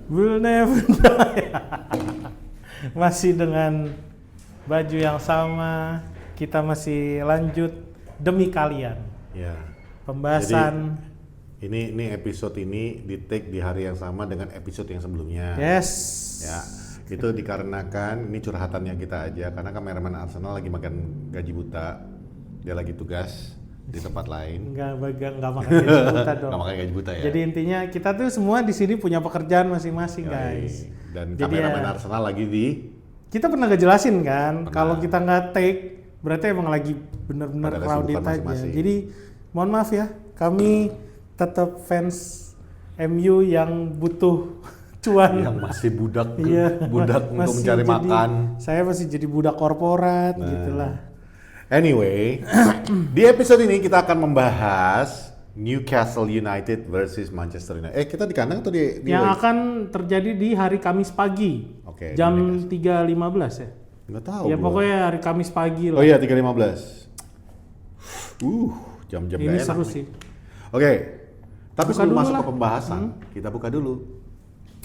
Will never die. Masih dengan baju yang sama, kita masih lanjut demi kalian. Ya. Pembahasan. Jadi, ini episode ini di take di hari yang sama dengan episode yang sebelumnya. Yes. Ya. Itu dikarenakan ini curhatannya kita aja karena kameramen Arsenal lagi makan gaji buta. Dia lagi tugas di tempat lain. Enggak makan gaji buta dong. Nggak makan gaji buta ya. Jadi intinya kita tuh semua di sini punya pekerjaan masing-masing, guys. Dan Jadi kameramen ya, Arsenal lagi di kita pernah ngejelasin kan, Pernah. kalau kita nggak take, berarti emang lagi bener-bener Pada crowded kesibukan aja. masing-masing. Jadi mohon maaf ya, kami tetap fans MU yang butuh cuan. yang masih budak Iya, budak untuk masih mencari jadi- makan. Saya masih jadi budak korporat Nah. gitulah. Anyway, di episode ini kita akan membahas Newcastle United versus Manchester United. Kita di kandang atau di Yang away? akan terjadi di hari Kamis pagi. Oke, Jam 3.15 ya. Nggak tahu. Ya gua. pokoknya hari Kamis pagi Oh lah. iya 3.15. Jam-jam Ini nggak enak seru nih. sih. Oke. Tapi Buka sebelum dulu masuk lah. ke pembahasan, kita buka dulu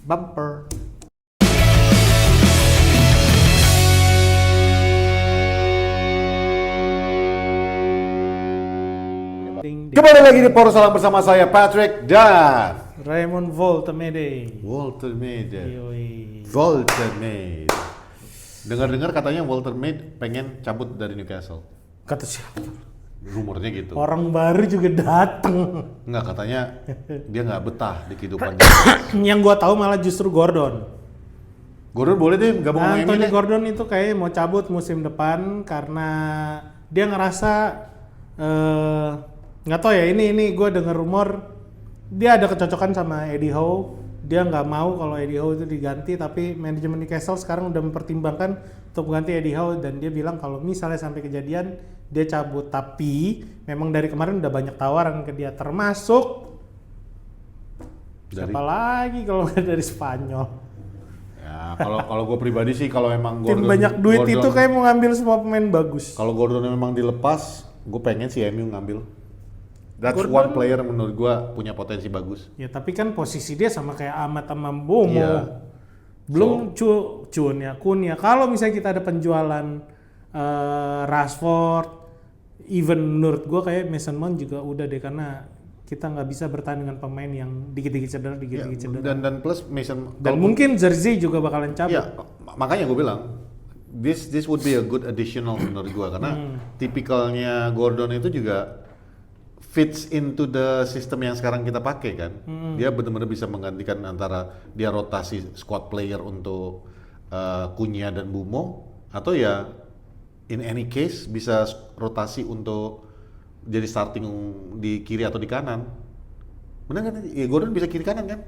bumper. Ding, ding. Kembali lagi di Porosalang bersama saya Patrick dan Raymond Voltemede. Walter Maid. Yoi. Walter Maid. Dengar-dengar katanya Walter Maid pengen cabut dari Newcastle. Kata siapa? Rumornya gitu. Orang baru juga datang. Enggak, katanya dia nggak betah di kehidupan. Yang gua tahu malah justru Gordon. Gordon boleh deh gabung sama MU Anthony deh. Gordon itu kayaknya mau cabut musim depan karena dia ngerasa nggak tahu ya, ini gue dengar rumor dia ada kecocokan sama Eddie Howe. Dia nggak mau kalau Eddie Howe itu diganti, tapi manajemen Newcastle sekarang udah mempertimbangkan untuk mengganti Eddie Howe dan dia bilang kalau misalnya sampai kejadian dia cabut. Tapi memang dari kemarin udah banyak tawaran ke dia, termasuk siapa lagi kalau nggak dari Spanyol. Ya, kalau gue pribadi sih kalau emang Tim Gordon banyak duit Gordon- itu kayak mau ngambil semua pemain bagus. Kalau Gordon memang dilepas, gue pengen si MU ngambil. That's Gordon- one player menurut gue punya potensi bagus. Ya tapi kan posisi dia sama kayak Ahmad sama Bomo. Iya. Belum Kun ya. Kalau misalnya kita ada penjualan Rashford, even menurut gua kayak Mason Mount juga udah deh, karena kita nggak bisa bertahan dengan pemain yang dikit-dikit cedera, Ya, dikit-dikit cedera. dan plus Mason Dan mungkin Jersey juga bakalan cabut. ya makanya gue bilang this would be a good additional menurut gue karena tipikalnya Gordon itu juga fits into the system yang sekarang kita pakai kan. Dia benar-benar bisa menggantikan antara dia rotasi squad player untuk Cunha dan Bumo, atau ya in any case bisa rotasi untuk jadi starting di kiri atau di kanan. Benar kan? Ya, Gordon bisa kiri kanan kan?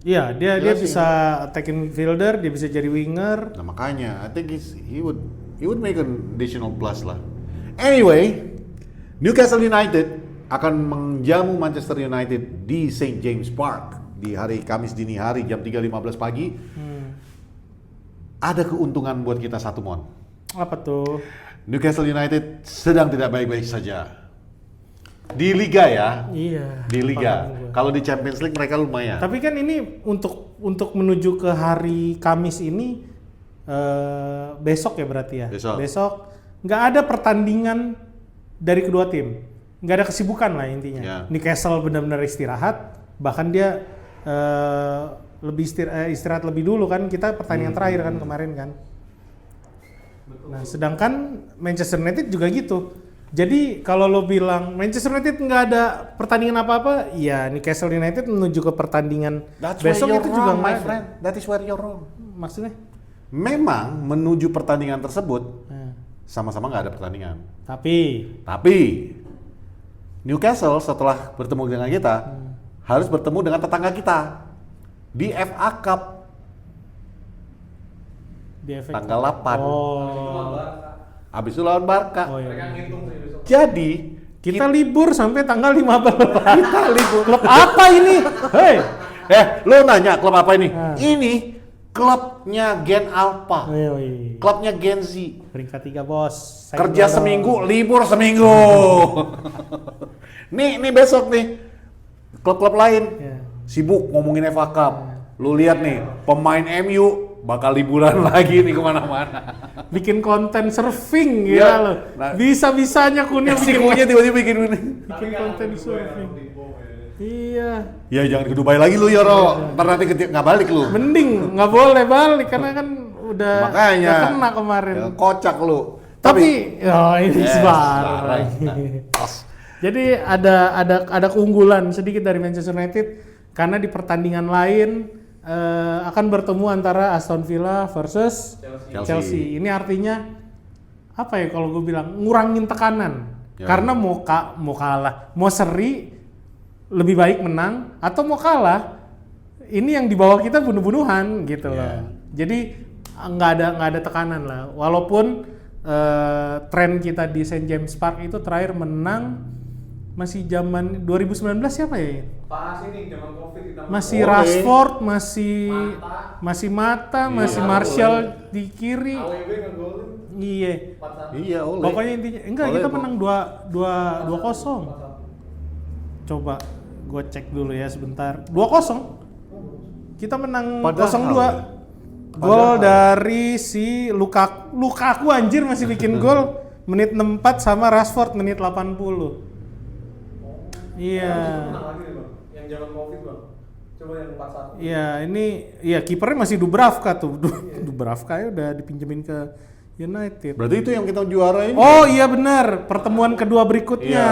Iya, dia Jelas sih. bisa attacking fielder, dia bisa jadi winger. Nah makanya, I think he would make an additional plus lah. Anyway, Newcastle United akan menjamu Manchester United di St. James Park di hari Kamis dini hari jam 3.15 pagi. Ada keuntungan buat kita satu, Mon. Apa tuh? Newcastle United sedang tidak baik-baik saja. Di Liga ya, Iya. di Liga. paham gua. Kalau di Champions League mereka lumayan. Tapi kan ini untuk menuju ke hari Kamis ini besok ya berarti ya. Besok. Nggak ada pertandingan dari kedua tim. Nggak ada kesibukan lah intinya. Ya. Newcastle benar-benar istirahat. Bahkan dia lebih istirahat lebih dulu kan. Kita pertandingan terakhir kan kemarin kan. Nah, sedangkan Manchester United juga gitu. Jadi kalau lo bilang Manchester United nggak ada pertandingan apa-apa, ya Newcastle United menuju ke pertandingan That's besok where you're itu juga wrong, nggak my ada. friend. That is where you're wrong. Maksudnya? Memang menuju pertandingan tersebut Nah, sama-sama nggak ada pertandingan. tapi Newcastle setelah bertemu dengan kita harus bertemu dengan tetangga kita di FA Cup di efek tanggal 8. Oh, Habis itu lawan Barca. oh iya. Jadi Kita libur sampai tanggal 15. Kita libur. Klub apa ini? Hei. lu nanya klub apa ini? Ah. Ini klubnya Gen Alpha. Wih. Klubnya Gen Z. Peringkat 3 bos. Saya Kerja dorong. seminggu, libur seminggu. nih besok nih klub-klub lain Ya. sibuk ngomongin FA Cup. Lu lihat nih, pemain MU bakal liburan lagi nih kemana-mana. Bikin konten surfing Iya. ya lo. Nah. Bisa-bisanya Kunio Si bikin Kunya tiba-tiba bikin ini. bikin konten surfing. Iya. Ya jangan ke Dubai lagi lu Yoro. Ntar nanti nggak balik lu. Mending nggak boleh balik karena kan udah Makanya. udah kena kemarin. Ya, kocak lu. Tapi ini Yes, sebar parah. lagi. Jadi ada keunggulan sedikit dari Manchester United karena di pertandingan lain akan bertemu antara Aston Villa versus Chelsea. Ini artinya apa ya kalau gue bilang ngurangin tekanan. Ya. Karena mau kalah, mau seri lebih baik menang atau mau kalah ini yang dibawa kita bunuh-bunuhan gitu Ya. loh. Jadi nggak ada tekanan lah. Walaupun tren kita di St James Park itu terakhir menang masih zaman 2019 siapa ya? Pas ini zaman Covid kita Masih Oleh. Rashford, masih Mata, Iya, masih Martial di kiri. AWB ngegolin Iya. 4-1. Iya, oleh. Pokoknya intinya enggak Oleh, kita Bang. menang 2-0. Coba gue cek dulu ya sebentar. 2-0. Kita menang Padahal 0-2. ya. Gol Padahal. dari si Lukaku anjir masih bikin gol menit 64 sama Rashford menit 80. Iya. Menang lagi nih bang, yang zaman Covid bang. Coba yang 4-1. Iya, ini ya kipernya masih Dubravka tuh. Dubravka ya udah dipinjemin ke United. Berarti itu yang kita juara ini. Oh iya benar, pertemuan kedua berikutnya.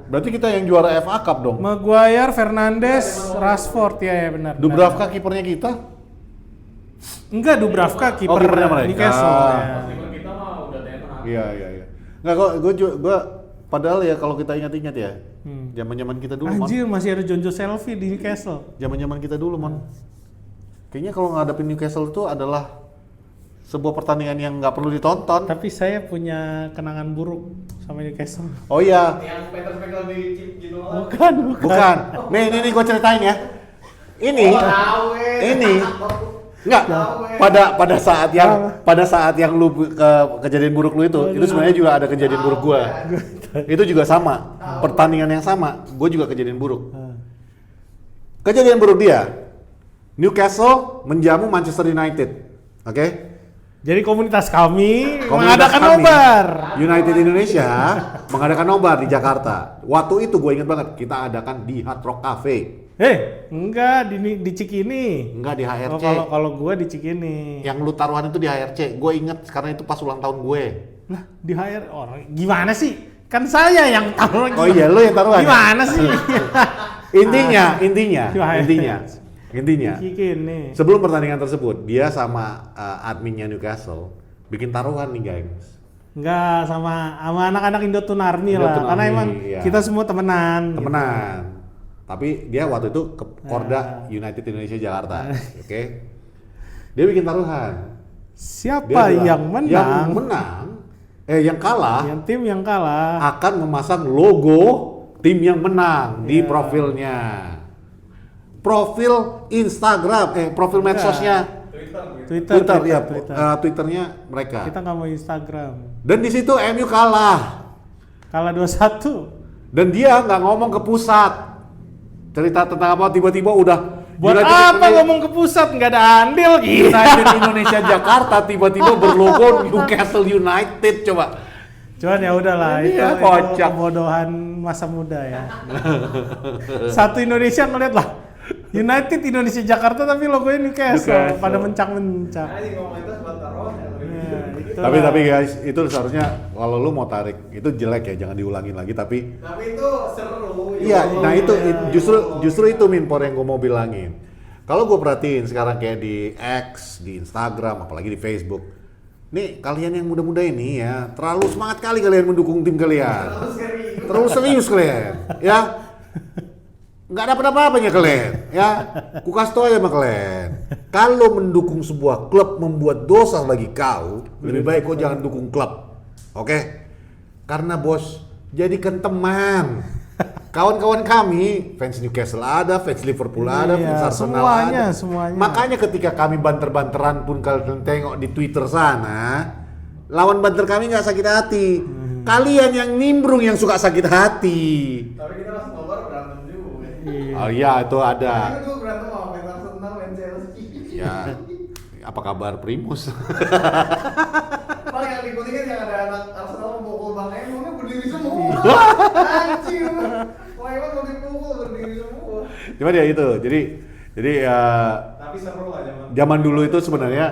Berarti kita yang juara FA Cup dong. Maguire, Fernandes, Rashford ya benar. Dubravka kipernya kita. Enggak, Dubravka kiper kipernya mereka. Newcastle. Ya. Kiper kita mah udah tenar. Iya. Nggak kok, gue padahal ya kalau kita ingat-ingat ya, zaman-zaman kita dulu, Mon. Anjir masih ada Jonjo Selfie di Newcastle. Zaman-zaman kita dulu, Mon. Kayaknya kalau ngadepin Newcastle itu adalah sebuah pertandingan yang nggak perlu ditonton. Tapi saya punya kenangan buruk sama Newcastle. Oh iya, Yang Peter Schmeichel di chip gitu lah. bukan. Nih gue ceritain ya. Ini, nggak. Pada saat yang lu kejadian buruk lu itu sebenarnya juga ada kejadian buruk gua. Itu juga sama, pertandingan yang sama. Gue juga kejadian buruk. Kejadian buruk dia, Newcastle menjamu Manchester United, oke? Jadi komunitas kami Komunitas mengadakan kami, nobar. United Indonesia mengadakan nobar di Jakarta. Waktu itu gue ingat banget, kita adakan di Hard Rock Cafe. Enggak di Cikini. Enggak di HRC. Oh, kalau gua di Cikini. Yang lu taruhan itu di HRC. Gue inget karena itu pas ulang tahun gue. Lah, di HR orang gimana sih? Kan saya yang taruh. Oh iya, lu yang taruhan. Gimana sih? Intinya, Cikini. sebelum pertandingan tersebut, dia sama adminnya Newcastle bikin taruhan nih, guys. Enggak sama anak-anak Indo Tunarmi lah. Indo Karena Tunarmi, emang iya. kita semua temenan. Temenan. Tapi dia waktu itu ke Korda United Indonesia Jakarta, oke? Dia bikin taruhan. Siapa Dia yang bilang, menang? yang kalah Yang tim yang kalah. akan memasang logo tim yang menang di profilnya. Profil Instagram, profil medsosnya Twitter. Twitternya mereka. Kita nggak mau Instagram. Dan di situ MU kalah. Kalah 2-1. Dan dia nggak ngomong ke pusat. Cerita tentang apa tiba-tiba udah Buat United apa Indonesia- ngomong ke pusat? Nggak ada andil gitu. United Indonesia Jakarta tiba-tiba berlogo Newcastle United, coba. Cuman ya udahlah, Ini itu, ya, itu kocak. kebodohan masa muda ya. Satu Indonesia ngeliat lah, United Indonesia Jakarta tapi logonya Newcastle, Newcastle. pada mencang-mencang. Nah, ini komunitas buat taruhan ya. Ya, itulah. Tapi guys, itu seharusnya kalau lu mau tarik itu jelek ya, jangan diulangin lagi. Tapi Tapi itu seru. iya, nah itu justru itu Minpor yang gue mau bilangin. Kalau gue perhatiin sekarang kayak di X, di Instagram, apalagi di Facebook, nih kalian yang muda-muda ini ya terlalu semangat kali kalian mendukung tim kalian, terlalu serius kalian, ya. Nggak dapat apa-apanya kalian, ya. Kukas tau aja sama kalian. Kalau mendukung sebuah klub membuat dosa bagi kau, lebih baik kau jangan dukung klub, oke? Karena bos, jadikan teman. Kawan-kawan kami, fans Newcastle ada, fans Liverpool ada, Iya, fans Arsenal semuanya, ada. semuanya. Makanya ketika kami banter-banteran pun kalian tengok di Twitter sana, lawan banter kami nggak sakit hati. Kalian yang nimbrung yang suka sakit hati. Tapi kita pas nobar berantem juga. Iya. Oh iya, itu ada. Itu berantem sama fans Arsenal, fans Chelsea. Ya, apa kabar Primus? Bang yang diikutin yang ada anak Arsenal memukul Bang Emon berdiri semua. Anjir. Bang Emon mau dipukul berdiri semua. Cuman ya itu, jadi ya Tapi seru lah zaman dulu itu sebenarnya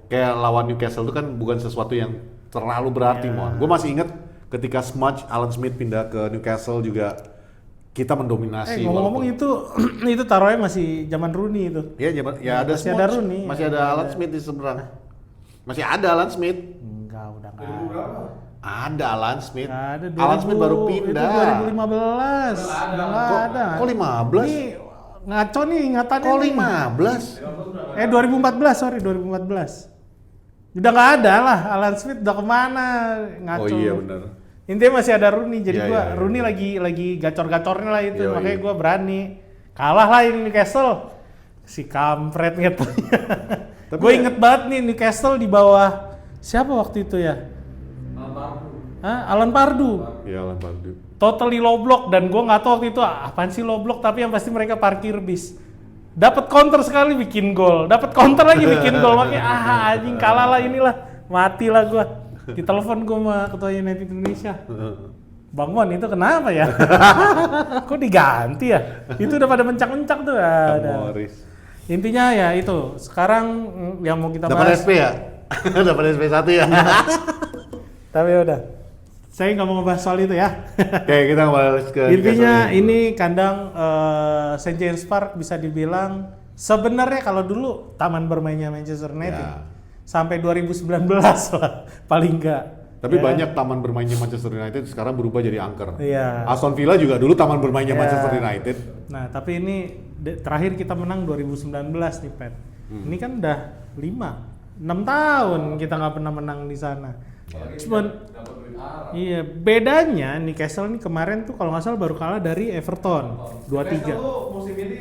kayak lawan Newcastle itu kan bukan sesuatu yang terlalu berarti, Mon. Gue masih inget ketika Smudge, Alan Smith pindah ke Newcastle juga kita mendominasi. Ngomong-ngomong itu taruhnya masih zaman Rooney itu. Ya, ya ada Masih Smudge, ada Rooney. masih ada Alan Smith di seberang. Masih ada Alan Smith. Enggak, udah enggak. 2000 berapa? Ada Alan Smith. Nggak ada, Alan Smith baru pindah. Itu 2015. Nggak ada. Kok 15? Ini ngaco nih ingatannya. Kok nih. 15? 2014, sorry 2014. Udah nggak ada lah, Alan Smith udah kemana, ngaco. Oh iya benar. Intinya masih ada Rooney, jadi Iya, gua iya, iya. Rooney lagi gacor-gacornya lah itu, Iya, makanya iya. gua berani. Kalah lah ini Newcastle. Si kampret gitu. Tapi Gue ya- inget banget nih Newcastle di bawah siapa waktu itu ya? Alan Pardew. Iya Alan Pardew. Totally low block dan gue nggak tahu waktu itu apaan sih low block, tapi yang pasti mereka parkir bis. Dapat counter sekali bikin gol, dapat counter lagi bikin gol, makanya anjing kalah lah inilah, matilah gue. Ditelepon gue sama ketua United Indonesia. Bang Mon itu kenapa ya? Kok diganti ya? Itu udah pada mencak-mencak tuh. Ada. Morris. Intinya ya itu. Sekarang yang mau kita Dapat bahas. SP ya? Dapat SP 1 ya? Tapi ya udah. Saya nggak mau ngebahas soal itu ya. Oke, kita kembali ke Intinya Newcastle. ini kandang St. James Park bisa dibilang sebenarnya kalau dulu taman bermainnya Manchester United Ya. sampai 2019 lah paling enggak. Tapi Ya. banyak taman bermainnya Manchester United sekarang berubah jadi angker. Iya. Aston Villa juga dulu taman bermainnya Ya. Manchester United. Nah, tapi ini terakhir kita menang 2019 nih, Pet. Ini kan udah 6 tahun kita nggak pernah menang di sana. Cuman dapat duit Arab. iya, bedanya Newcastle ini kemarin tuh kalau nggak salah baru kalah dari Everton 2-3. Newcastle tuh musim ini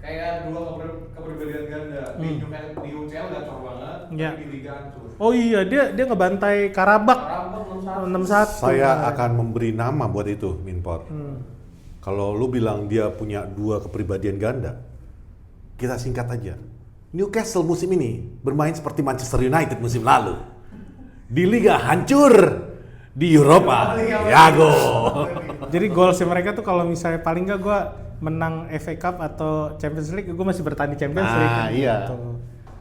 kayak dua kepribadian ganda. Di UCL gacor banget, Iya. tapi di Liga hancur. Oh iya, dia ngebantai Karabak Karabak 6-1. Saya akan memberi nama buat itu, Minpor. Hmm. Kalau lu bilang dia punya 2 kepribadian ganda, kita singkat aja. Newcastle musim ini bermain seperti Manchester United musim lalu. Di Liga hancur, di Eropa jago. Jadi goalsnya mereka tuh kalau misalnya paling nggak gue menang FA Cup atau Champions League, gue masih bertahan di Champions League. Nah, iya. Gitu.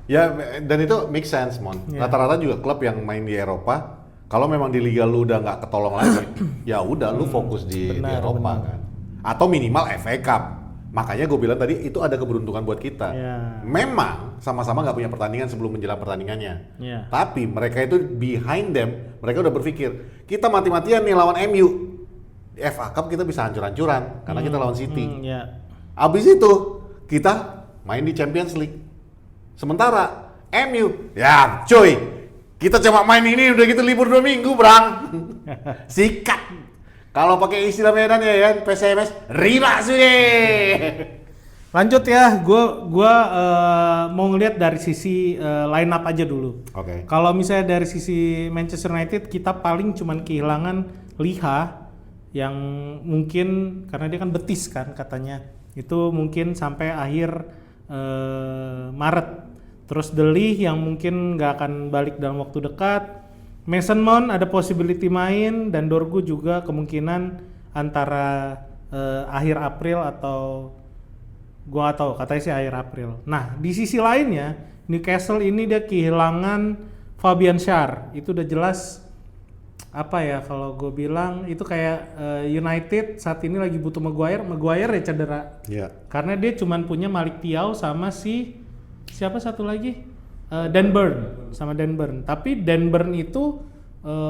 Ya, dan itu make sense, Mon. Iya. Rata-rata juga klub yang main di Eropa, kalau memang di liga lu udah nggak ketolong lagi, ya udah lu fokus di benar, Eropa benar. kan. Atau minimal FA Cup. Makanya gue bilang tadi itu ada keberuntungan buat kita. Iya. Memang sama-sama nggak punya pertandingan sebelum menjelang pertandingannya. Iya. Tapi mereka itu behind them, mereka udah berpikir kita mati-matian nih lawan MU. Di FA Cup kita bisa hancur-hancuran karena kita lawan City. Iya. Abis itu kita main di Champions League. Sementara MU, ya cuy, kita cuma main ini udah gitu libur 2 minggu, Brang. Sikat. Kalau pakai istilah Medan ya, PSMS, riba sih. Lanjut ya, gua mau ngelihat dari sisi line up aja dulu. Oke. Kalau misalnya dari sisi Manchester United, kita paling cuman kehilangan Liha yang mungkin karena dia kan betis kan katanya. Itu mungkin sampai akhir Maret. Terus The Lee yang mungkin nggak akan balik dalam waktu dekat. Mason Mount ada possibility main dan Dorgu juga kemungkinan antara akhir April atau gua nggak tahu, katanya sih akhir April. Nah di sisi lainnya Newcastle ini dia kehilangan Fabian Schär. Itu udah jelas apa ya kalau gue bilang itu kayak United saat ini lagi butuh Maguire ya cedera. Iya. Karena dia cuman punya Malik Thiaw sama siapa satu lagi Dan Burn sama Dan Burn. Tapi Dan Burn itu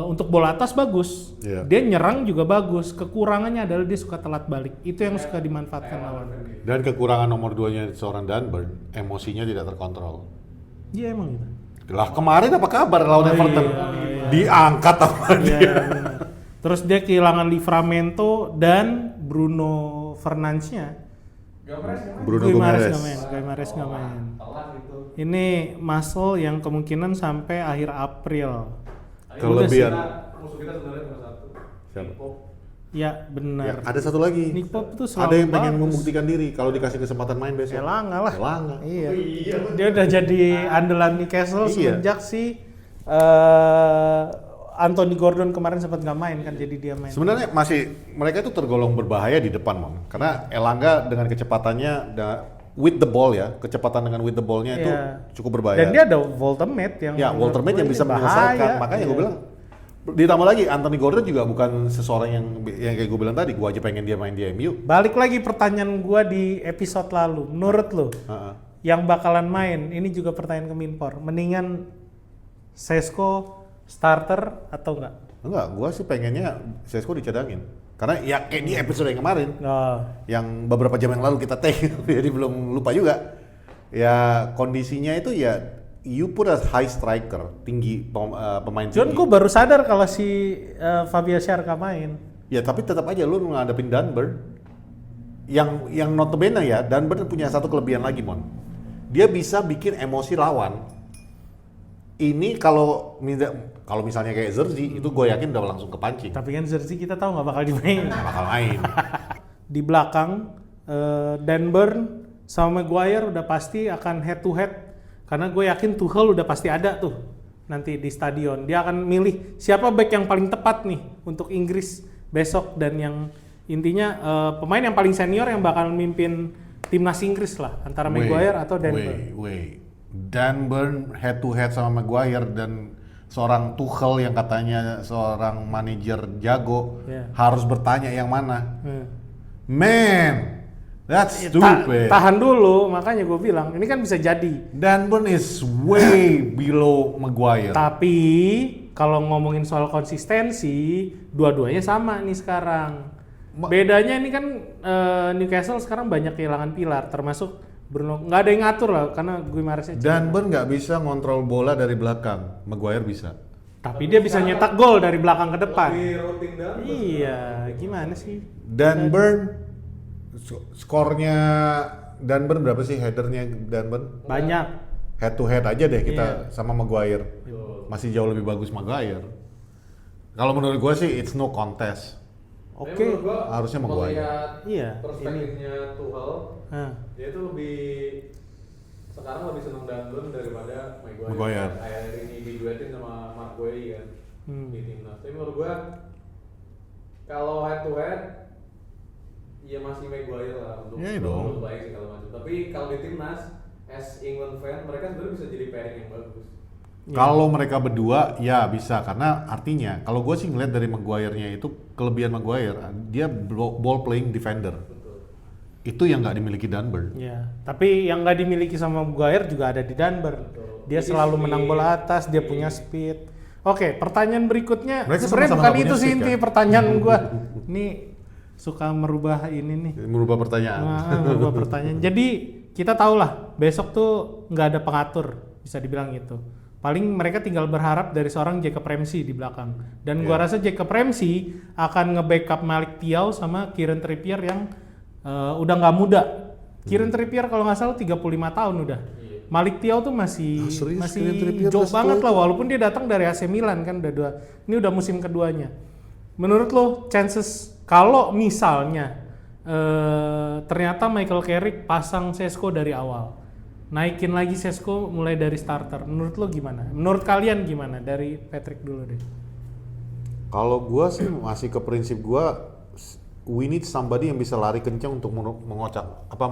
untuk bola atas bagus. Iya. Dia nyerang juga bagus. Kekurangannya adalah dia suka telat balik. Itu yang suka dimanfaatkan lawan. Dan kekurangan nomor 2-nya seorang Dunburn, emosinya tidak terkontrol. Iya emang gitu. Lah kemarin apa kabar lawan Everton? iya. Diangkat sama Iya, dia. iya, benar. Terus dia kehilangan Livramento dan Bruno Fernandes-nya. Bruno Guimaraes Gomes. nggak main. Telat itu. Ini muscle yang kemungkinan sampai akhir April. Kelebihan. Musuh kita sebenarnya cuma satu. Siapa? Pickford. Ya benar. Ada satu lagi. Nick Pope tuh selalu Ada yang pengen bagus. membuktikan diri kalau dikasih kesempatan main besok. Elanga lah. Elanga. Iya. Oh, iya. Dia udah jadi andalan Newcastle Iya. semenjak si Anthony Gordon kemarin sempat nggak main kan, jadi dia main. Sebenarnya mereka itu tergolong berbahaya di depan, Mon. Karena Elanga dengan kecepatannya with the ball ya, kecepatan dengan with the ball-nya itu Iya. cukup berbahaya. Dan dia ada Voltemate yang Ya, menurut Voltemate gue yang ini bisa menyelesaikan. bahaya. Makanya gue Iya. bilang ditambah lagi Anthony Gordon juga bukan seseorang yang kayak gue bilang tadi, gue aja pengen dia main di MU. Balik lagi pertanyaan gua di episode lalu, menurut lo yang bakalan main, ini juga pertanyaan ke Minpor, mendingan Sesko starter atau enggak? Enggak, gue sih pengennya Sesko dicadangin. Karena ya kayak di episode yang kemarin, Oh. yang beberapa jam yang lalu kita take, jadi belum lupa juga. Ya kondisinya itu ya you put a high striker, tinggi pemain Cuman tinggi. gue baru sadar kalau si Fabio Sciarra main. Ya tapi tetap aja lu ngadepin Dunbar. Yang notabene ya, Dunbar punya satu kelebihan lagi, Mon. Dia bisa bikin emosi lawan. Ini kalau misalnya kayak Zerzi, itu gue yakin udah langsung kepancing. Tapi kan Zerzi kita tahu nggak bakal dimainin. Nggak bakal main. Di belakang Dan Burn sama Maguire udah pasti akan head to head. Karena gue yakin Tuchel udah pasti ada tuh nanti di stadion. Dia akan milih siapa back yang paling tepat nih untuk Inggris besok, dan yang intinya pemain yang paling senior yang bakal mimpin timnas Inggris lah, antara Maguire atau Dan Burn. Dan Burn head to head sama Maguire dan seorang Tuchel yang katanya seorang manajer jago harus bertanya yang mana. Man, that's stupid. Tahan dulu, makanya gue bilang ini kan bisa jadi. Dan Burn is way below Maguire. Tapi kalau ngomongin soal konsistensi, dua-duanya sama nih sekarang. Bedanya ini kan Newcastle sekarang banyak kehilangan pilar, termasuk Bruno. Nggak ada yang ngatur lah, karena Guimaresnya Dan Burn nggak bisa ngontrol bola dari belakang, Maguire bisa. Tapi dia bisa nyetak gol dari belakang ke depan. Lebih rutin dan Iya, gimana sih? Dan Burn skornya Dan Burn berapa sih headernya Dan Burn? Banyak. Head to head aja deh kita sama Maguire. Masih jauh lebih bagus Maguire. Kalau menurut gua sih it's no contest. Oke. Harusnya Maguire. Melihat Iya, perspektifnya Tuchel, Nah, dia tuh sekarang lebih seneng Dunbar daripada Maguire. Maguire. Kayak ini diduetin sama Mark Guehi kan di timnas. Tapi menurut gua kalau head to head, ya masih Maguire lah untuk dong. baik sih kalau maju. Tapi kalau di timnas, as England fan, mereka sebenarnya bisa jadi pairing yang bagus. Kalau mereka berdua ya bisa, karena artinya kalau gue sih ngeliat dari Maguire-nya itu kelebihan Maguire, dia ball playing defender. Betul. Itu yang nggak dimiliki Dunbar. ya. Tapi yang nggak dimiliki sama Maguire juga ada di Dunbar. Dia Jadi selalu speed. menang bola atas, dia punya speed. Oke, pertanyaan berikutnya Mereka sebenarnya sama-sama bukan nggak itu punya sih speed, inti kan? pertanyaan gua. Ini suka merubah ini nih. Merubah pertanyaan. Merubah pertanyaan. Jadi kita tahu lah besok tuh nggak ada pengatur, bisa dibilang gitu. Paling mereka tinggal berharap dari seorang Jacob Ramsey di belakang. Dan gua rasa Jacob Ramsey akan nge-backup Malik Thiaw sama Kieran Trippier yang udah nggak muda. Kieran Trippier kalau nggak salah 35 tahun udah. Malik Thiaw tuh masih serius, Kieran Trippier jauh udah setua banget itu? lah, walaupun dia datang dari AC Milan kan ini udah musim keduanya. Menurut lo chances kalau misalnya ternyata Michael Carrick pasang Sesko dari awal, naikin lagi Sesko mulai dari starter, menurut lo gimana? Menurut kalian gimana? Dari Patrick dulu deh. Kalau gua sih masih ke prinsip gua, we need somebody yang bisa lari kencang untuk mengocak apa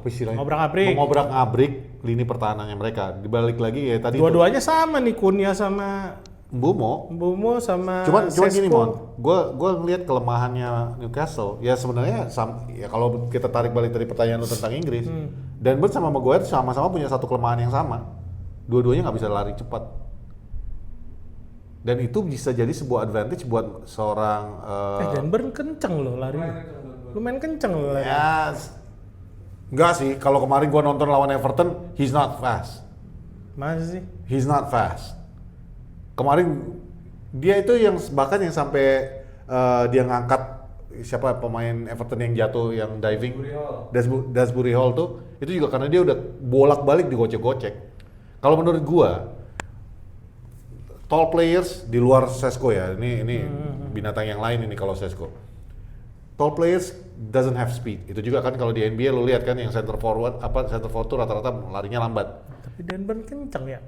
istilahnya? Mengobrak-abrik lini pertahanannya mereka. Dibalik lagi ya tadi Dua-duanya sama nih, Kunya sama Mbumo. sama Cuman Sesko. gini, Mon. Gua ngelihat kelemahannya Newcastle. Ya sebenarnya ya kalau kita tarik balik dari pertanyaan lu tentang Inggris, Dunbar sama Maguire sama-sama punya satu kelemahan yang sama. Dua-duanya nggak bisa lari cepat. Dan itu bisa jadi sebuah advantage buat seorang Dunbar kenceng loh larinya. Lumayan kenceng loh larinya. ya enggak sih, kalau kemarin gua nonton lawan Everton, he's not fast. Masa sih? He's not fast. Kemarin dia itu yang bahkan yang sampai dia ngangkat siapa pemain Everton yang jatuh yang diving, Dasbury Hall tuh, itu juga karena dia udah bolak-balik digocek-gocek. Kalau menurut gua tall players di luar Sesko ya, ini binatang yang lain ini kalau Sesko. Tall players doesn't have speed. Itu juga kan kalau di NBA lu lihat kan yang center forward tuh rata-rata larinya lambat. Tapi Denver kenceng ya.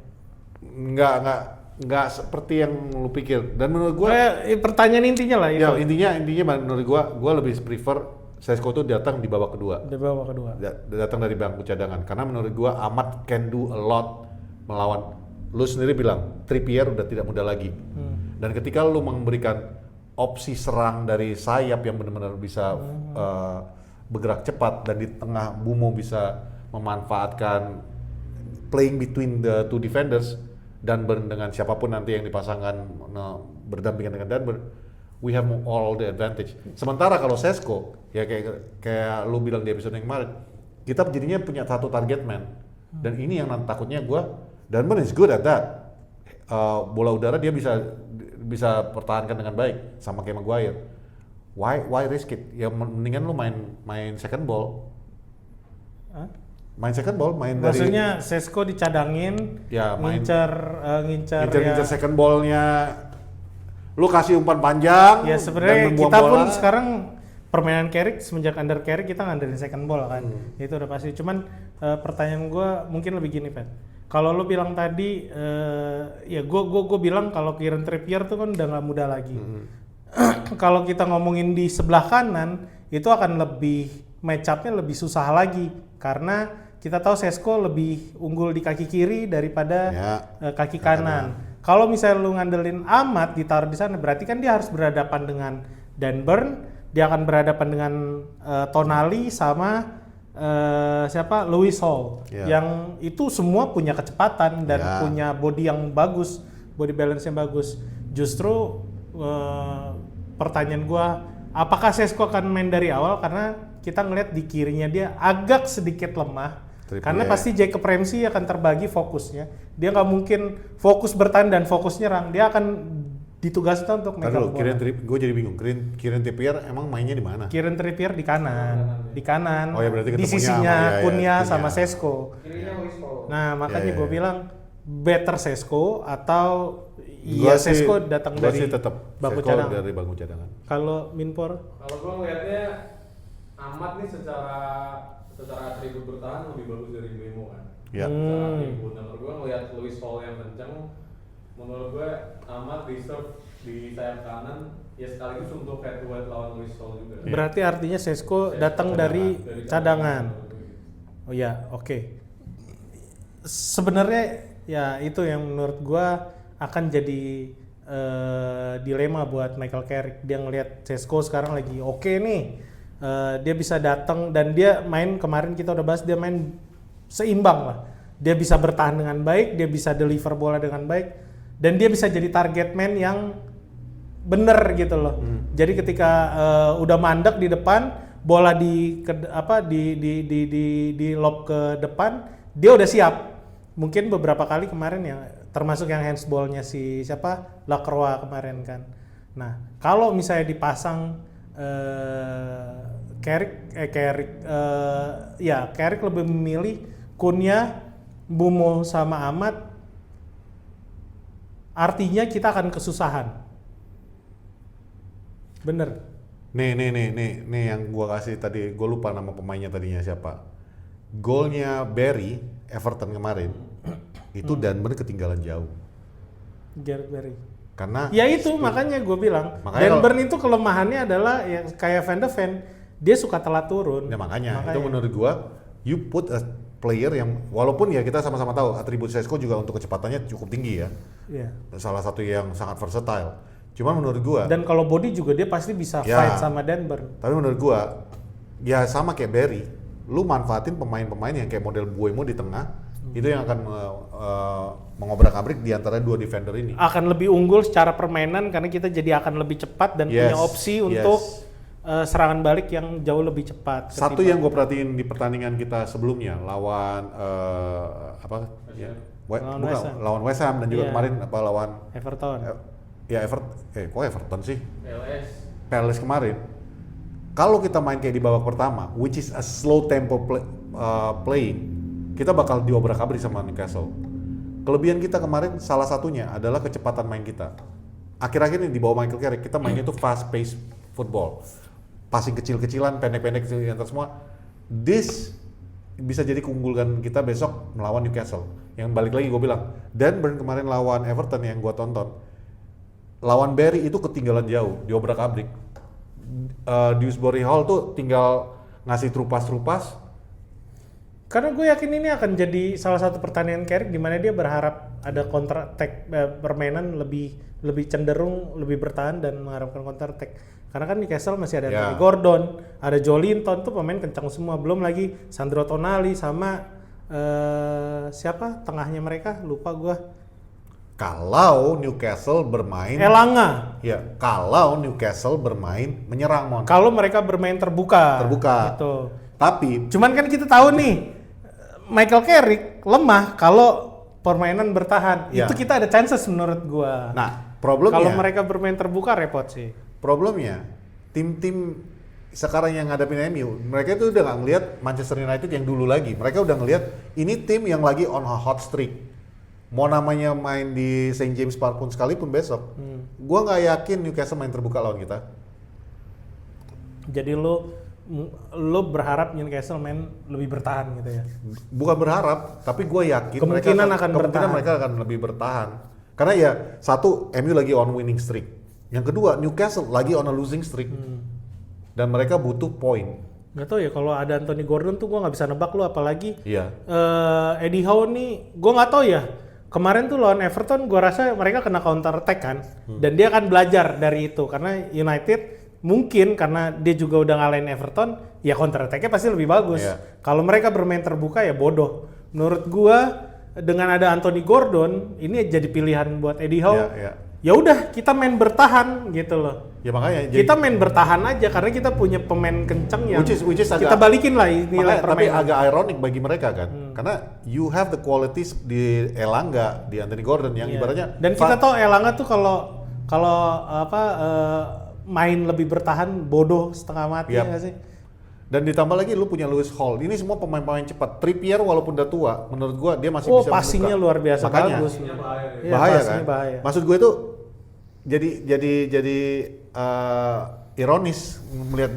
Nggak seperti yang lu pikir. Dan menurut gua Pertanyaan intinya lah itu. ya intinya menurut gua lebih prefer Sesko tuh datang di babak kedua. Di babak kedua. Datang dari bangku cadangan karena menurut gua Ahmad can do a lot melawan. Lu sendiri bilang Trippier udah tidak muda lagi. Dan ketika lu memberikan opsi serang dari sayap yang benar-benar bisa bergerak cepat dan di tengah Bumo bisa memanfaatkan playing between the two defenders dan dengan siapapun nanti yang dipasangkan berdampingan dengan Denver, we have all the advantage. Sementara kalau Sesko ya kayak lu bilang di episode yang kemarin, kita jadinya punya satu target man. Dan ini yang takutnya Denver is good at that. Bola udara dia bisa pertahankan dengan baik sama kayak Maguire. Why risk it? Ya mendingan lu main second ball. Hah? Main second ball, Maksudnya Sesko dicadangin, ya, ngincar second ballnya. Lu kasih umpan panjang. Ya sebenarnya dan membuang kita bola. pun sekarang permainan Carrick semenjak under Carrick kita ngandelin second ball kan. Itu udah pasti. Cuman pertanyaan gue mungkin lebih gini, Pat. Kalau lo bilang tadi, ya gue bilang kalau Kieran Trippier tuh kan udah nggak muda lagi. Kalau kita ngomongin di sebelah kanan, itu akan lebih match up-nya lebih susah lagi karena kita tahu Sesko lebih unggul di kaki kiri daripada kaki kanan. Kalau misalnya lu ngandelin Ahmad ditaruh di sana, berarti kan dia harus berhadapan dengan Dan Burn, dia akan berhadapan dengan Tonali sama Louis Hall, yang itu semua punya kecepatan dan punya body yang bagus, body balance yang bagus. Justru pertanyaan gua, apakah Sesko akan main dari awal? Karena kita ngeliat di kirinya dia agak sedikit lemah. Karena pasti Jacob Ramsey akan terbagi fokusnya. Dia nggak mungkin fokus bertahan dan fokus nyerang. Dia akan ditugaskan untuk megang bola. Gue jadi bingung. Kieran Trippier emang mainnya di mana? Kieran Trippier di kanan. Oh ya berarti di sisinya Cunha sama Sesko. Kirinya Luis Paul. Nah makanya gue bilang better Sesko atau Sesko datang dari bangku cadangan. Dari bangku cadangan. Kalau Minpor? Kalau gue ngeliatnya Ahmad nih secara atribut bertahan lebih bagus dari Mbemo kan. Secara atribut. Nah, menurut gue ngeliat Luis Paul yang kenceng, menurut gue Ahmad deserve di sayap kanan ya sekaligus untuk head to head lawan Luis Paul juga. Berarti artinya Sesko datang dari cadangan. Oh ya, oke. Sebenarnya ya itu yang menurut gue akan jadi dilema buat Michael Carrick. Dia ngelihat Sesko sekarang lagi oke nih. Dia bisa datang dan dia main kemarin kita udah bahas dia main seimbang lah. Dia bisa bertahan dengan baik, dia bisa deliver bola dengan baik dan dia bisa jadi target man yang bener gitu loh. Jadi ketika udah mandek di depan, bola di lob ke depan, dia udah siap. Mungkin beberapa kali kemarin ya termasuk yang handsball-nya si Lacroix kemarin kan. Nah, kalau misalnya dipasang Carrick lebih memilih Cunha, Bumo sama Ahmad. Artinya kita akan kesusahan. Bener. Nih yang gua kasih tadi, gua lupa nama pemainnya tadinya siapa. Golnya Barry Everton kemarin itu Denver ketinggalan jauh. Gareth Barry. Karena ya itu makanya gue bilang Denver itu kelemahannya adalah ya kayak Van de Ven, dia suka telat turun. Ya makanya itu menurut gua you put a player yang walaupun ya kita sama-sama tahu atribut Sesko juga untuk kecepatannya cukup tinggi ya. Iya. Salah satu yang sangat versatile. Cuman menurut gua dan kalau body juga dia pasti bisa fight sama Denver. Tapi menurut gua ya sama kayak Barry, lu manfaatin pemain-pemain yang kayak model Buemo di tengah. Itu yang akan mengobrak-abrik di antara dua defender ini. Akan lebih unggul secara permainan karena kita jadi akan lebih cepat dan punya opsi untuk serangan balik yang jauh lebih cepat. Satu yang gue perhatiin di pertandingan kita sebelumnya lawan lawan West Ham dan juga kemarin lawan Everton. Kok Everton sih? Palace kemarin. Kalau kita main kayak di babak pertama, which is a slow tempo playing, kita bakal diobrak-abrik sama Newcastle. Kelebihan kita kemarin salah satunya adalah kecepatan main kita. akhir-akhir ini di bawah Michael Carrick kita mainnya tuh fast pace football, passing kecil-kecilan, pendek-pendek antar semua. This bisa jadi keunggulan kita besok melawan Newcastle. Yang balik lagi gue bilang, Dan Burn kemarin lawan Everton yang gue tonton, lawan Barry itu ketinggalan jauh, diobrak-abrik. Dewsbury Hall tuh tinggal ngasih trupas-trupas. Karena gue yakin ini akan jadi salah satu pertandingan Carrick di mana dia berharap ada counter attack, permainan lebih cenderung lebih bertahan dan mengharapkan counter attack. Karena kan Newcastle masih ada Anthony Gordon, ada Joelinton tuh pemain kencang semua, belum lagi Sandro Tonali sama siapa tengahnya mereka lupa gue. Kalau Newcastle bermain Elanga. Ya, kalau Newcastle bermain menyerang, Mon. Kalau mereka bermain terbuka. Terbuka. Gitu. Tapi Cuman kan kita tahu nih Michael Carrick lemah kalau permainan bertahan. Ya. Itu kita ada chances menurut gua. nah, problemnya Kalau mereka bermain terbuka repot sih. problemnya tim-tim sekarang yang ngadepin MU, mereka itu udah nggak ngelihat Manchester United yang dulu lagi. Mereka udah ngelihat ini tim yang lagi on a hot streak. Mau namanya main di St. James Park pun sekalipun besok, gua nggak yakin Newcastle main terbuka lawan kita. Jadi lo berharap Newcastle main lebih bertahan gitu ya. Bukan berharap, tapi gue yakin Kemungkinan akan bertahan. mereka akan lebih bertahan. Karena ya satu, MU lagi on winning streak. Yang kedua, Newcastle lagi on a losing streak. Dan mereka butuh poin. Gak tau ya kalau ada Anthony Gordon tuh gua nggak bisa nebak lo, apalagi Iya. Eddie Howe nih, gua nggak tahu ya. Kemarin tuh lawan Everton gua rasa mereka kena counter attack kan, dan dia akan belajar dari itu karena United mungkin karena dia juga udah ngalahin Everton, ya counter attack-nya pasti lebih bagus. Iya. Kalau mereka bermain terbuka ya bodoh. Menurut gua dengan ada Anthony Gordon ini jadi pilihan buat Eddie Howe. Iya, iya. Ya udah kita main bertahan gitu loh. Ya makanya Kita main bertahan aja karena kita punya pemain kenceng yang which is kita agak- balikin lah nilai makanya, tapi permainan. agak ironik bagi mereka kan. Karena you have the qualities di Elanga, di Anthony Gordon yang Iya. ibaratnya Dan kita tahu Elanga tuh kalau main lebih bertahan bodoh setengah mati Yap. ya nggak sih? dan ditambah lagi lu punya Lewis Hall. Ini semua pemain-pemain cepat. Trippier walaupun udah tua, menurut gua dia masih Oh bisa passingnya membuka. luar biasa Makanya, bagus. Passingnya bahaya nih. Iya, bahaya passingnya kan? bahaya. Maksud gue itu jadi ironis melihat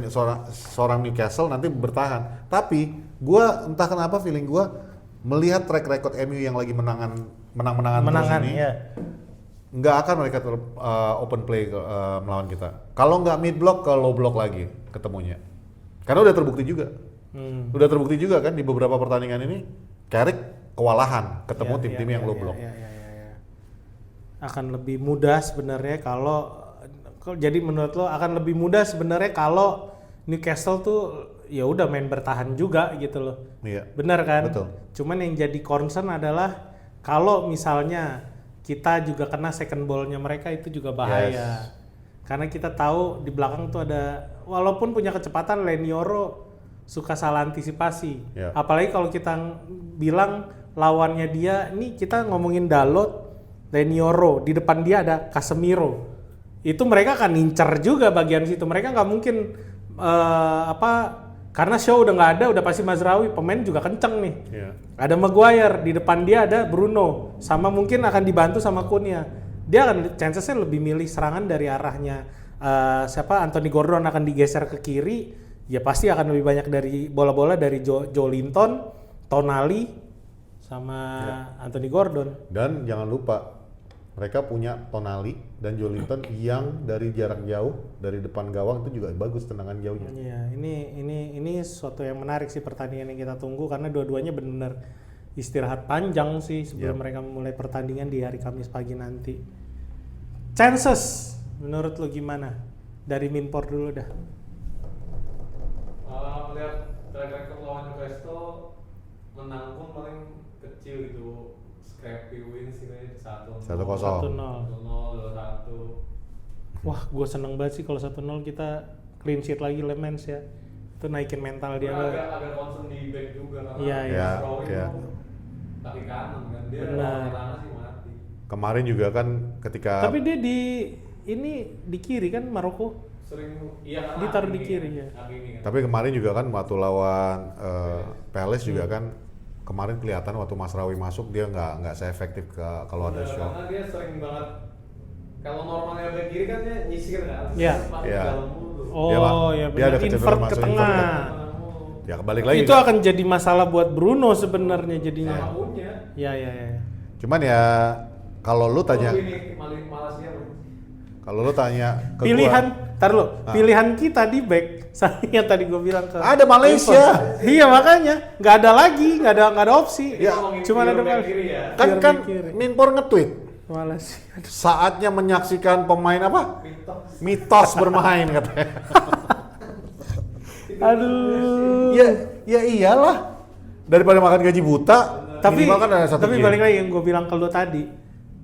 seorang Newcastle nanti bertahan. Tapi gua entah kenapa feeling gua melihat track record MU yang lagi menang-menangan terus ini, ya. nggak akan mereka open play melawan kita. Kalau nggak mid block ke low block lagi ketemunya. Karena udah terbukti juga. Udah terbukti juga kan di beberapa pertandingan ini Carrick kewalahan ketemu tim-tim yang low block. Ya. Akan lebih mudah sebenarnya kalau jadi menurut lo akan lebih mudah sebenarnya kalau Newcastle tuh ya udah main bertahan juga gitu loh. Iya. Benar kan? Betul. Cuman yang jadi concern adalah kalau misalnya kita juga kena second ball-nya mereka itu juga bahaya. Yes. Karena kita tahu di belakang tuh ada walaupun punya kecepatan Lenioro suka salah antisipasi. Yeah. Apalagi kalau kita bilang lawannya dia, nih kita ngomongin Dalot, Lenioro, di depan dia ada Casemiro. Itu mereka akan ngincer juga bagian situ. Mereka nggak mungkin karena Shaw udah nggak ada, udah pasti Mazraoui, pemain juga kenceng nih. Yeah. Ada Maguire, di depan dia ada Bruno, sama mungkin akan dibantu sama Cunha. Dia akan chancesnya lebih milih serangan dari arahnya Anthony Gordon akan digeser ke kiri, ya pasti akan lebih banyak dari bola-bola dari Joelinton, Tonali, sama Anthony Gordon. Dan jangan lupa mereka punya Tonali dan Joelinton yang dari jarak jauh dari depan gawang itu juga bagus tendangan jauhnya. Iya, ini sesuatu yang menarik sih pertandingan yang kita tunggu karena dua-duanya benar-benar istirahat panjang sih sebelum mereka memulai pertandingan di hari Kamis pagi nanti. Chances menurut lo gimana? Dari Minpor dulu dah. Melihat track record lawan Newcastle menang pun paling kecil gitu, scrappy wins ini 1-0, 1-0. 1-0. 2-1. Wah, gue seneng banget sih kalau 1-0 kita clean sheet lagi Lemens ya. Itu naikin mental dia. Agak concern di back juga karena Iya, iya. Mazraoui Iya. itu kaki kanan kan, dia Benar. lawan kanan sih mati. Kemarin juga kan ketika Tapi dia di kiri kan Maroko. Sering iya karena Ditaruh di Hakimi kiri, kan, ya. Hakimi kan. Tapi kemarin juga kan waktu lawan Palace juga kan kemarin kelihatan waktu Mazraoui masuk dia nggak seefektif kalau ada Iya, Shaw. karena dia sering banget Kalau normalnya back kiri kan dia nyisir kan. Iya. Masuk Iya. dalam mulu. Dia, Pak. Oh ya Dia ada benar, kecenderungan invert ke masuk tengah. invert kan. Ya kebalik lagi. Itu kan? akan jadi masalah buat Bruno sebenarnya jadinya. Sama punya. Ya. Cuman ya kalau lu tanya, Oh, ini Malaysia. kalau lu tanya ke Pilihan, gua, tar lo, pilihan kita di back, yang tadi gue bilang ke. Ada Malaysia. Iya makanya, nggak ada lagi, nggak ada opsi. Ya, Cuma ada back Malaysia. kiri ya. kan Biar kan mikir. Minpor nge-tweet Malaysia. saatnya menyaksikan pemain apa? Mitos. Mitos bermain katanya. Aduh. Ya iyalah. Daripada makan gaji buta, Tapi minimal kan ada satu game. balik lagi yang gue bilang ke lu tadi,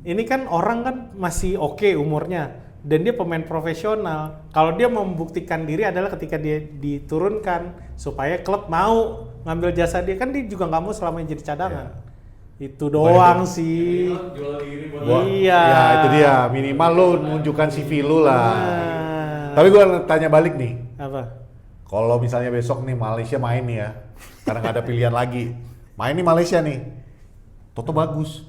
ini kan orang kan masih oke umurnya dan dia pemain profesional. Kalau dia mau membuktikan diri adalah ketika dia diturunkan supaya klub mau ngambil jasa dia, kan dia juga nggak mau selamanya jadi cadangan. Itu doang sih. Minimal jual diri buat Iya. Ya itu dia, minimal lu menunjukkan CV lu lah. Nah. Tapi gua tanya balik nih, Apa? kalau misalnya besok nih Malaysia main nih ya, karena nggak ada pilihan lagi, main nih Malaysia nih, Toto bagus.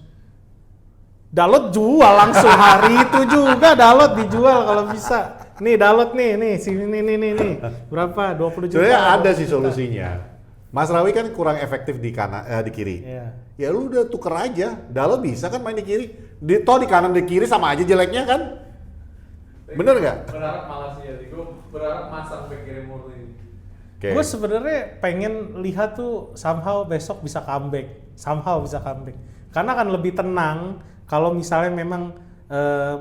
Dalot jual langsung hari itu juga, Dalot dijual kalau bisa. Nih Dalot nih, sini nih. Berapa? 20 juta. Sebenarnya ada sih solusinya. Mas Rawi kan kurang efektif di kanan, di kiri. Iya. Ya lu udah tuker aja, Dalot bisa kan main di kiri. Toh di kanan di kiri sama aja jeleknya kan? Bener nggak? Berharap Malaysia sih. Gue berharap masang back kiri murni. Oke. Gue sebenarnya pengen lihat tuh somehow besok bisa comeback, karena akan lebih tenang kalau misalnya memang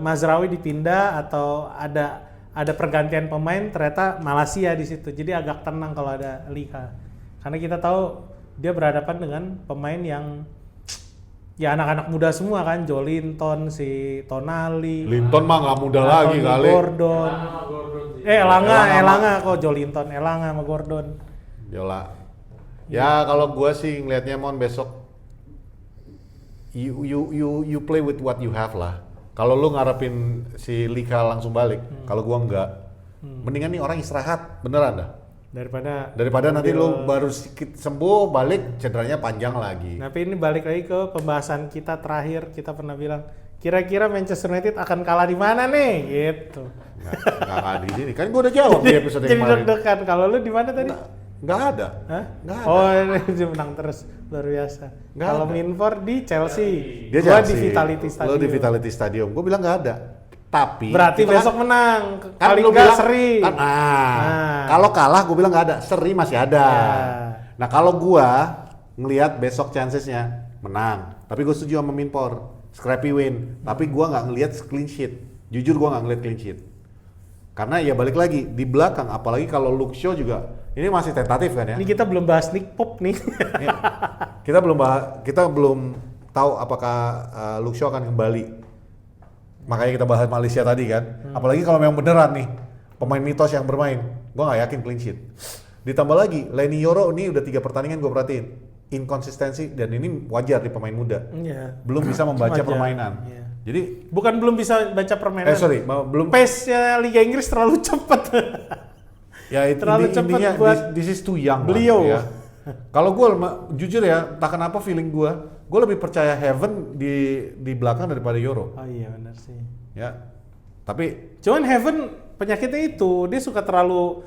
Mazraoui dipindah atau ada pergantian pemain, ternyata Malaysia di situ, jadi agak tenang kalau ada Liha, karena kita tahu dia berhadapan dengan pemain yang ya anak-anak muda semua kan, Jolinton, si Tonali, Linton mah nggak muda lagi Anthony kali. Gordon. Sama Gordon sih. Elanga kok Jolinton, Elanga sama Gordon. Yola. Ya kalau gua sih ngelihatnya Mon besok you play with what you have lah. Kalau lu ngarepin si Lika langsung balik, kalau gua enggak. Mendingan nih orang istirahat, beneran dah. Daripada nanti lu baru sedikit sembuh balik cederanya panjang lagi. Tapi ini balik lagi ke pembahasan kita terakhir, kita pernah bilang kira-kira Manchester United akan kalah di mana nih gitu. Nggak di sini. Kan gua udah jawab di episode Jadi kemarin. deg-degan. Kalau lu di mana tadi? Nggak ada. Hah? Nggak ada. Oh, dia menang terus, luar biasa. Nggak Kalau ada. Minford di Chelsea, Dia gua Chelsea, di Vitality Stadium. Lo di Vitality Stadium. Gua bilang nggak ada. Tapi Berarti itu besok menang. kan Paling lu nggak bilang seri. Kan, Nah. kalau kalah gue bilang nggak ada, seri masih ada. Ya. Nah kalau gua ngelihat besok chancesnya menang, tapi gue setuju sama Minpor, scrappy win. Tapi gua nggak ngelihat clean sheet. Jujur gua nggak ngelihat clean sheet. Karena ya balik lagi di belakang, apalagi kalau Luke Shaw juga ini masih tentatif kan ya. Ini kita belum bahas Nick Pope nih. Iya. Kita belum tahu apakah Luke Shaw akan kembali. Makanya kita bahas Malaysia tadi kan. Apalagi kalau memang beneran nih pemain mitos yang bermain, gua nggak yakin clean sheet. Ditambah lagi Leny Yoro ini udah 3 pertandingan gue perhatiin inkonsistensi, dan ini wajar di pemain muda. Iya. Belum bisa membaca Wajar. permainan. Iya. Jadi Bukan belum bisa baca permainan. belum. Pace-nya Liga Inggris terlalu cepat. Ya itu Terlalu cepat intinya buat this is too young lah, beliau. ya. Kalau gue jujur ya, entah kenapa feeling gue lebih percaya Heaven di belakang daripada Yoro. Oh iya benar sih. Ya, tapi Cuman Heaven penyakitnya itu, dia suka terlalu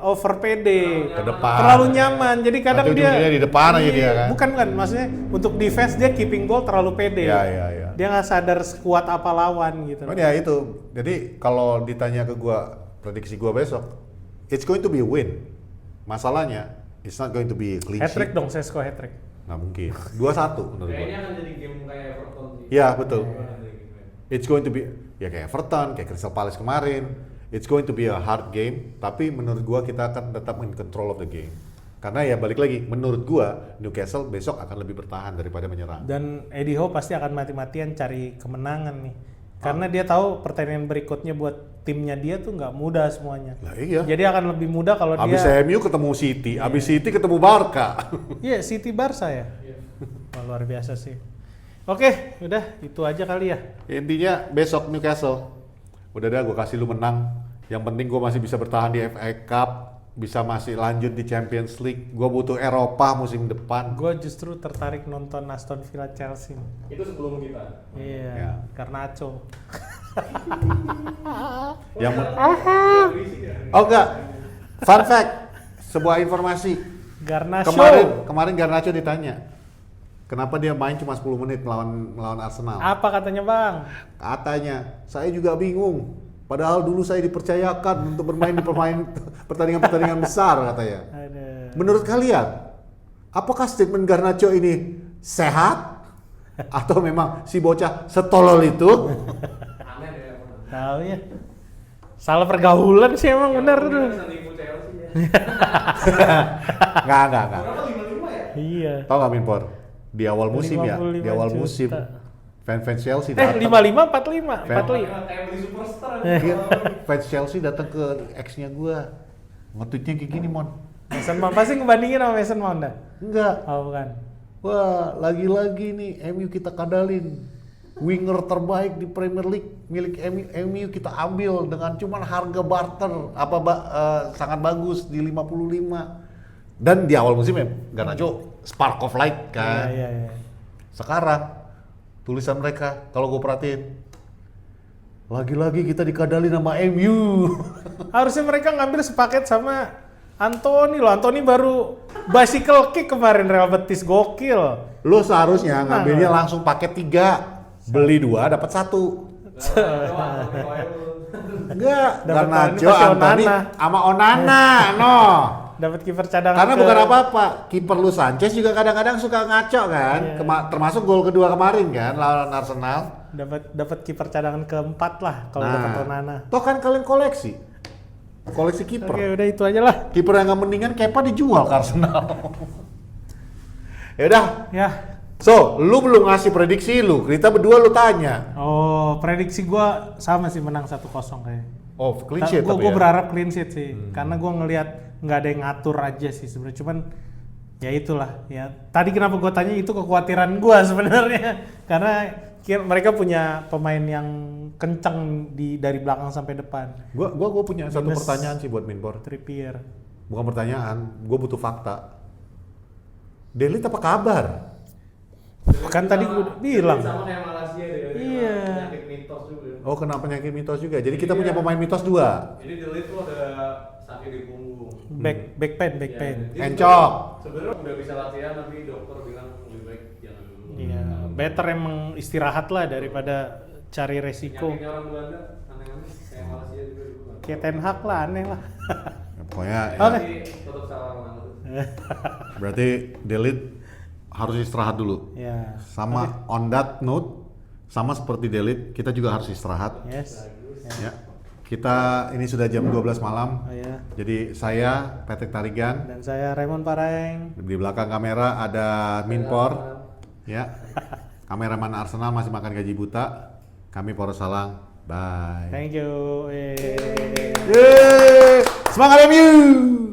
over pede. ke depan. Terlalu nyaman. Jadi kadang Nanti dia ujung-ujungnya di depan aja Iya, dia kan. Bukan maksudnya untuk defense dia keeping ball terlalu pede. Ya. Dia nggak sadar sekuat apa lawan gitu. Cuman ya itu. Jadi kalau ditanya ke gue prediksi gue besok, it's going to be a win. Masalahnya, it's not going to be a clean Hat trick sheet. dong, Sesko hat trick. Nggak mungkin. 2-1 menurut gue. Kayaknya akan jadi game kayak Everton sih. Ya betul. Akan jadi game. It's going to be ya kayak Everton, kayak Crystal Palace kemarin. It's going to be a hard game, tapi menurut gua kita akan tetap in control of the game. Karena ya balik lagi, menurut gua Newcastle besok akan lebih bertahan daripada menyerang. Dan Eddie Howe pasti akan mati-matian cari kemenangan nih. Karena dia tahu pertandingan berikutnya buat timnya dia tuh nggak mudah semuanya. Lah iya. Jadi akan lebih mudah kalau Abis dia MU ketemu City, abis City ketemu Barca. Iya, City Barca ya. Iya. Wah, luar biasa sih. Oke, udah itu aja kali ya. Intinya besok Newcastle. Udah dah gua kasih lu menang. Yang penting gua masih bisa bertahan di FA Cup, bisa masih lanjut di Champions League. Gua butuh Eropa musim depan. Gue justru tertarik nonton Aston Villa Chelsea. Itu sebelum kita. Iya, Ya. karena Aco. Yang oh enggak. Fun fact, sebuah informasi. Garnacho. Kemarin Garnacho ditanya, kenapa dia main cuma 10 menit melawan Arsenal? Apa katanya Bang? Katanya, saya juga bingung. Padahal dulu saya dipercayakan untuk bermain di pertandingan-pertandingan besar katanya. Aduh. Menurut kalian, apakah statement Garnacho ini sehat? Atau memang si bocah setolol itu? Aneh deh emang. Tahu ya. Salah pergaulan sih emang bener tuh. Bisa nipu Chelsea ya. Enggak. Berapa 55 ya? Iya. Tahu nggak Minpor? Di awal musim ya, 55 di awal juta. musim fans Chelsea 55 datang. 45 45. Kayak beli superstar. Iya, fans Chelsea datang ke ex-nya gua. Nge-tweetnya kayak gini, Mon. Mason Mount pasti ngebandingin sama Mason Mount dah. Enggak. Oh bukan. Wah, lagi-lagi nih MU kita kadalin. Winger terbaik di Premier League milik MU kita ambil dengan cuman harga barter sangat bagus di 55. Dan di awal musim ya Garnacho spark of light kan. Iya. Sekarang tulisan mereka kalau gue perhatiin lagi-lagi kita dikadalin sama MU. Harusnya mereka ngambil sepaket sama Anthony loh. Anthony baru bicycle kick kemarin Real Betis gokil. Lo seharusnya ngambilnya langsung paket 3. Beli 2 dapat 1. Enggak, Dapat Garnacho, pasti Anthony Onana. sama Onana, no. Dapat kiper cadangan. Karena ke- bukan apa-apa, kiper lu Sanchez juga kadang-kadang suka ngaco kan. Iya. Termasuk gol kedua kemarin kan lawan Arsenal. dapat kiper cadangan keempat lah kalau dapat Onana. Toh kan kalian koleksi kiper. Oke, udah itu aja lah. Kiper yang nggak mendingan Kepa dijual ke Arsenal. Ya udah. Ya. So, lu belum ngasih prediksi lu. Kita berdua lu tanya. Oh, prediksi gua sama sih menang 1-0 kayaknya. Oh, clean sheet Gue tapi ya. berharap clean sheet sih, karena gue ngelihat nggak ada yang ngatur aja sih sebenarnya. Cuman ya itulah ya. Tadi kenapa gue tanya itu kekhawatiran gue sebenarnya, karena mereka punya pemain yang kencang dari belakang sampai depan. Gua punya satu Minus pertanyaan sih buat Minpor. Trippier. Bukan pertanyaan, gue butuh fakta. Delit apa kabar? Kan tadi gue udah bilang. Sama kayak Malaysia deh. Iya. Penyakit mitos juga. Oh, kena penyakit mitos juga. Jadi kita Iya. punya pemain mitos 2. Jadi Delit tuh ada sakit di punggung. Back pain. Ya, dia Encok. Sebenarnya udah bisa latihan tapi dokter bilang lebih baik jangan dulu. Iya, better emang istirahat lah daripada cari resiko. Penyakitnya orang Belanda aneh-aneh kayak Malaysia juga dulu. Kayak Ten Hag lah, aneh lah. Pokoknya Oke. Tapi tetap salah Ronaldo. berarti Delit harus istirahat dulu. Ya. Sama on that note, sama seperti Delit, kita juga harus istirahat. Yes. Ya. Kita ini sudah jam 12 malam. Oh ya. Jadi saya Patrick Tarigan, Dan saya Raymond Paraeng. di belakang kamera ada Minpor. Ya. Kameraman Arsenal masih makan gaji buta. Kami Poros Salang. Bye. Thank you. Yeay. Semangat MU.